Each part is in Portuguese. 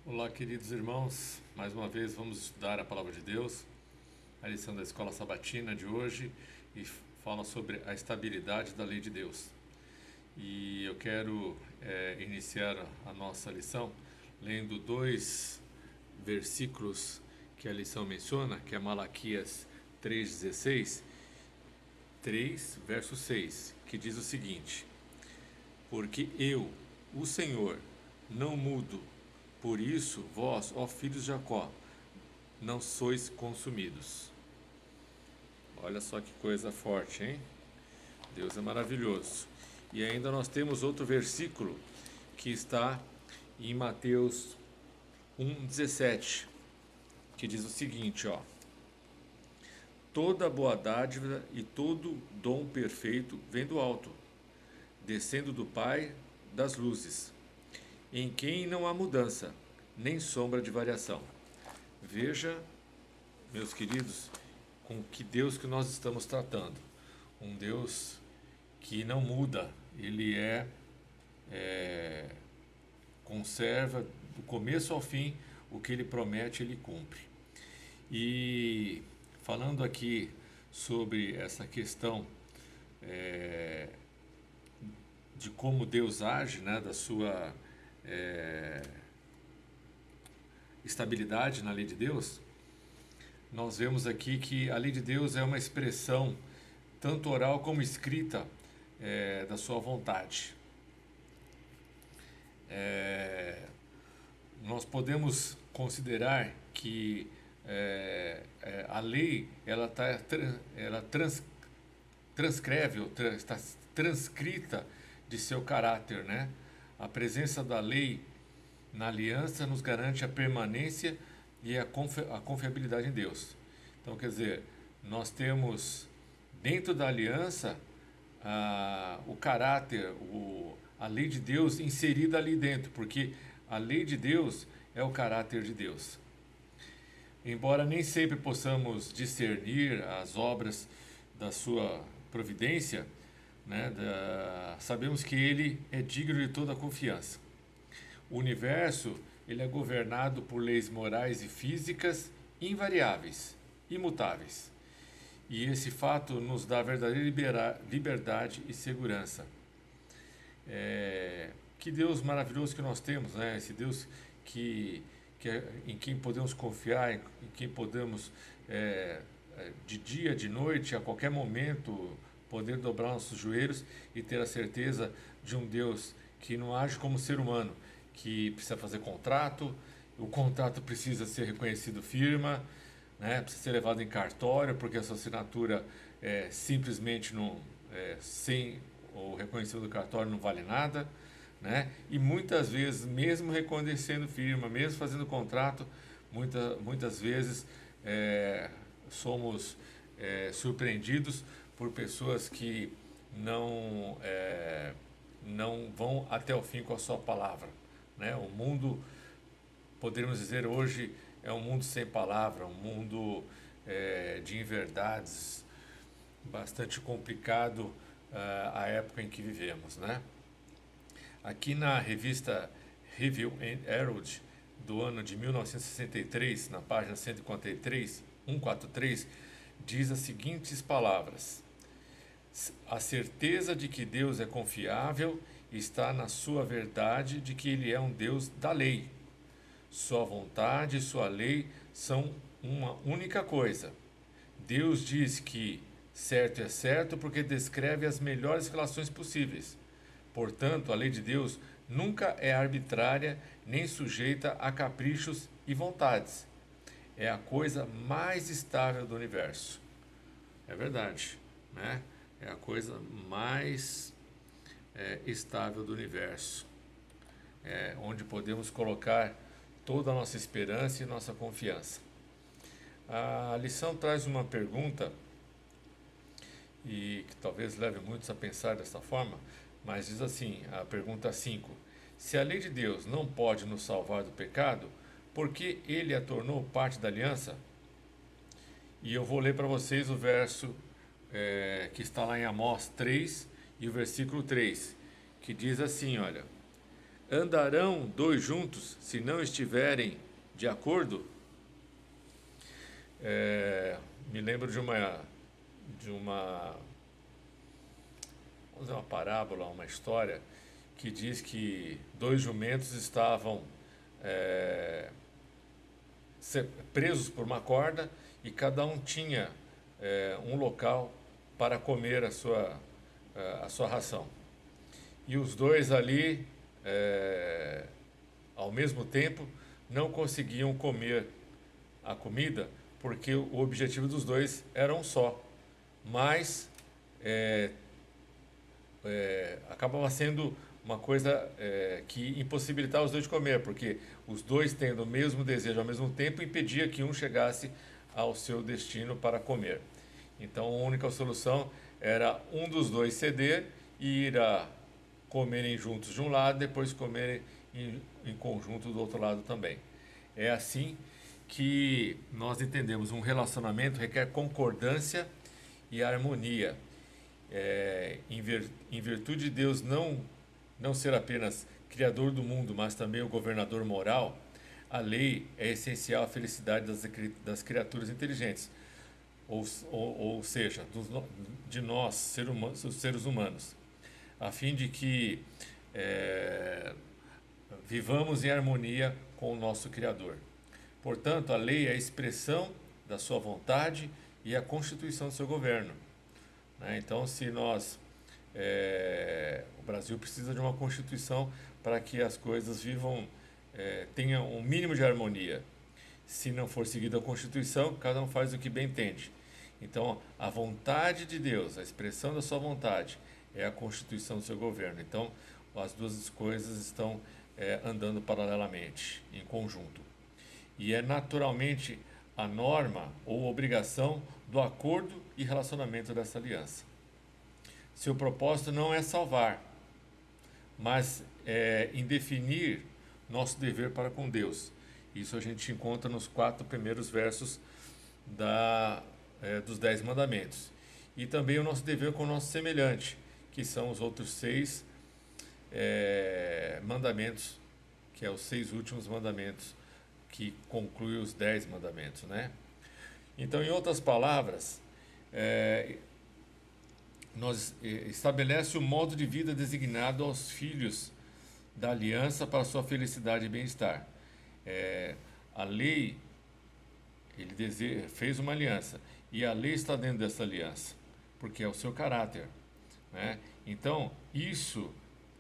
Olá, queridos irmãos. Mais uma vez vamos estudar a Palavra de Deus, a lição da Escola Sabatina de hoje, e fala sobre a estabilidade da lei de Deus. E eu quero iniciar a nossa lição lendo dois versículos que a lição menciona, que é Malaquias 3,16, 3, verso 6, que diz o seguinte: Porque eu, o Senhor, não mudo. Por isso, vós, ó filhos de Jacó, não sois consumidos. Olha só que coisa forte, hein? Deus é maravilhoso. E ainda nós temos outro versículo que está em Mateus 1,17, que diz o seguinte, ó: Toda boa dádiva e todo dom perfeito vem do alto, descendo do Pai das luzes, em quem não há mudança, nem sombra de variação. Veja, meus queridos, com que Deus que nós estamos tratando. Um Deus que não muda, Ele conserva do começo ao fim o que Ele promete, Ele cumpre. E falando aqui sobre essa questão de como Deus age, né, da sua estabilidade na lei de Deus, nós vemos aqui que a lei de Deus é uma expressão, tanto oral como escrita, da sua vontade. Nós podemos considerar que a lei transcreve, está transcrita de seu caráter, né? A presença da lei na aliança nos garante a permanência e a confiabilidade em Deus. Então, quer dizer, nós temos dentro da aliança o caráter, a lei de Deus inserida ali dentro, porque a lei de Deus é o caráter de Deus. Embora nem sempre possamos discernir as obras da sua providência, né, sabemos que Ele é digno de toda a confiança. O universo ele é governado por leis morais e físicas invariáveis, imutáveis. E esse fato nos dá verdadeira liberdade e segurança. Que Deus maravilhoso que nós temos, né? Esse Deus em quem podemos confiar, em quem podemos, de dia, de noite, a qualquer momento, poder dobrar nossos joelhos e ter a certeza de um Deus que não age como ser humano, que precisa fazer contrato, o contrato precisa ser reconhecido firma, né? Precisa ser levado em cartório, porque a sua assinatura simplesmente não, sem o reconhecimento do cartório não vale nada, né? E muitas vezes, mesmo reconhecendo firma, mesmo fazendo contrato, muitas vezes somos surpreendidos por pessoas que não vão até o fim com a sua palavra, né? O mundo, poderíamos dizer hoje, é um mundo sem palavra, um mundo de inverdades, bastante complicado a época em que vivemos, né? Aqui na revista Review and Herald do ano de 1963, na página 143, diz as seguintes palavras: a certeza de que Deus é confiável está na sua verdade de que Ele é um Deus da lei. Sua vontade e sua lei são uma única coisa. Deus diz que certo é certo porque descreve as melhores relações possíveis. Portanto, a lei de Deus nunca é arbitrária nem sujeita a caprichos e vontades. É a coisa mais estável do universo. É verdade, né? É a coisa mais estável do universo, onde podemos colocar toda a nossa esperança e nossa confiança. A lição traz uma pergunta, e que talvez leve muitos a pensar dessa forma, mas diz assim, a pergunta 5: se a lei de Deus não pode nos salvar do pecado, por que Ele a tornou parte da aliança? E eu vou ler para vocês o verso que está lá em Amós 3 e o versículo 3, que diz assim, olha: andarão dois juntos se não estiverem de acordo? Me lembro de uma vamos dizer, uma parábola, uma história que diz que dois jumentos estavam presos por uma corda e cada um tinha um local para comer a sua ração. E os dois ali, ao mesmo tempo, não conseguiam comer a comida porque o objetivo dos dois era um só. Mas acabava sendo uma coisa que impossibilitava os dois de comer, porque os dois tendo o mesmo desejo ao mesmo tempo impedia que um chegasse ao seu destino para comer. Então a única solução era um dos dois ceder e ir a comerem juntos de um lado, depois comerem em conjunto do outro lado também. É assim que nós entendemos um relacionamento requer concordância e harmonia. Em virtude de Deus não ser apenas criador do mundo, mas também o governador moral, a lei é essencial à felicidade das criaturas inteligentes, ou seja, de nós, seres humanos, a fim de que vivamos em harmonia com o nosso Criador. Portanto, a lei é a expressão da sua vontade e a constituição do seu governo. Então, se nós... o Brasil precisa de uma constituição para que as coisas tenham um mínimo de harmonia. Se não for seguida a Constituição, cada um faz o que bem entende. Então, a vontade de Deus, a expressão da sua vontade, é a constituição do seu governo. Então, as duas coisas estão andando paralelamente, em conjunto. E é naturalmente a norma ou obrigação do acordo e relacionamento dessa aliança. Seu propósito não é salvar, mas em definir nosso dever para com Deus. Isso a gente encontra nos 4 primeiros versos dos 10 mandamentos. E também o nosso dever com o nosso semelhante, que são os outros 6 mandamentos, que é os 6 últimos mandamentos, que conclui os 10 mandamentos, né? Então, em outras palavras, estabelece o modo de vida designado aos filhos da aliança para sua felicidade e bem-estar. A lei, ele fez uma aliança, e a lei está dentro dessa aliança, porque é o seu caráter, né? Então, isso,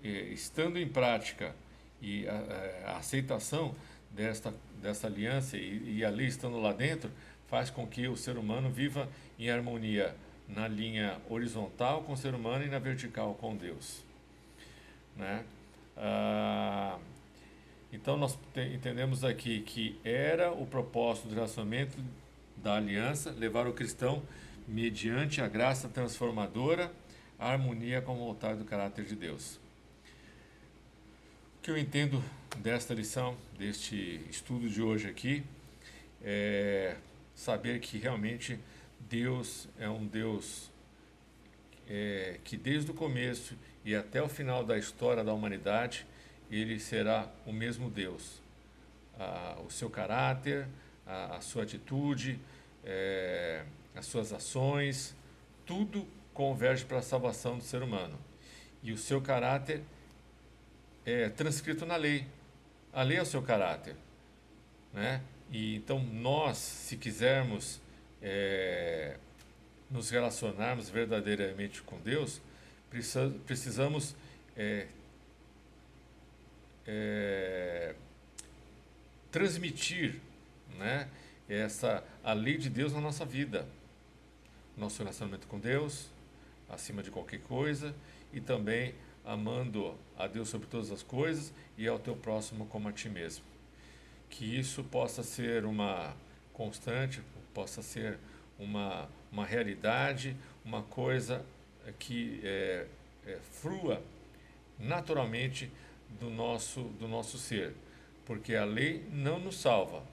estando em prática, e a aceitação dessa aliança e a lei estando lá dentro, faz com que o ser humano viva em harmonia na linha horizontal com o ser humano e na vertical com Deus, né? Então nós entendemos aqui que era o propósito do relacionamento da aliança levar o cristão mediante a graça transformadora à harmonia com a vontade do caráter de Deus. O que eu entendo desta lição, deste estudo de hoje aqui, é saber que realmente Deus é um Deus que desde o começo e até o final da história da humanidade, ele será o mesmo Deus. O seu caráter, a sua atitude, as suas ações, tudo converge para a salvação do ser humano. E o seu caráter é transcrito na lei. A lei é o seu caráter, né? E então nós, se quisermos nos relacionarmos verdadeiramente com Deus, precisamos transmitir, né, a lei de Deus na nossa vida, nosso relacionamento com Deus, acima de qualquer coisa, e também amando a Deus sobre todas as coisas e ao teu próximo como a ti mesmo. Que isso possa ser uma constante, possa ser uma realidade, uma coisa que flua naturalmente do nosso ser, porque a lei não nos salva,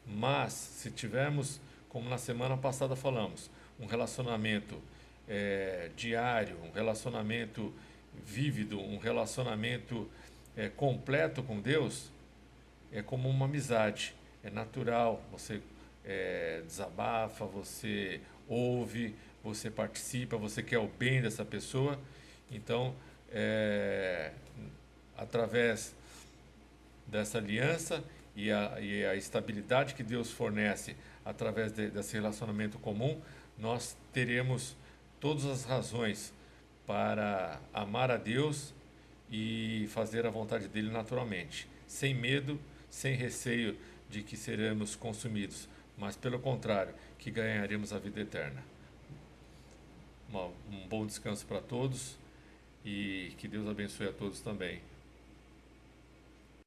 mas se tivermos, como na semana passada falamos, um relacionamento diário, um relacionamento vívido, um relacionamento completo com Deus é como uma amizade, é natural, você desabafa, você ouve, você participa, você quer o bem dessa pessoa. Então, através dessa aliança e a estabilidade que Deus fornece através desse relacionamento comum, nós teremos todas as razões para amar a Deus e fazer a vontade dele naturalmente, sem medo, sem receio de que seremos consumidos, mas pelo contrário, que ganharemos a vida eterna. Um bom descanso para todos e que Deus abençoe a todos também.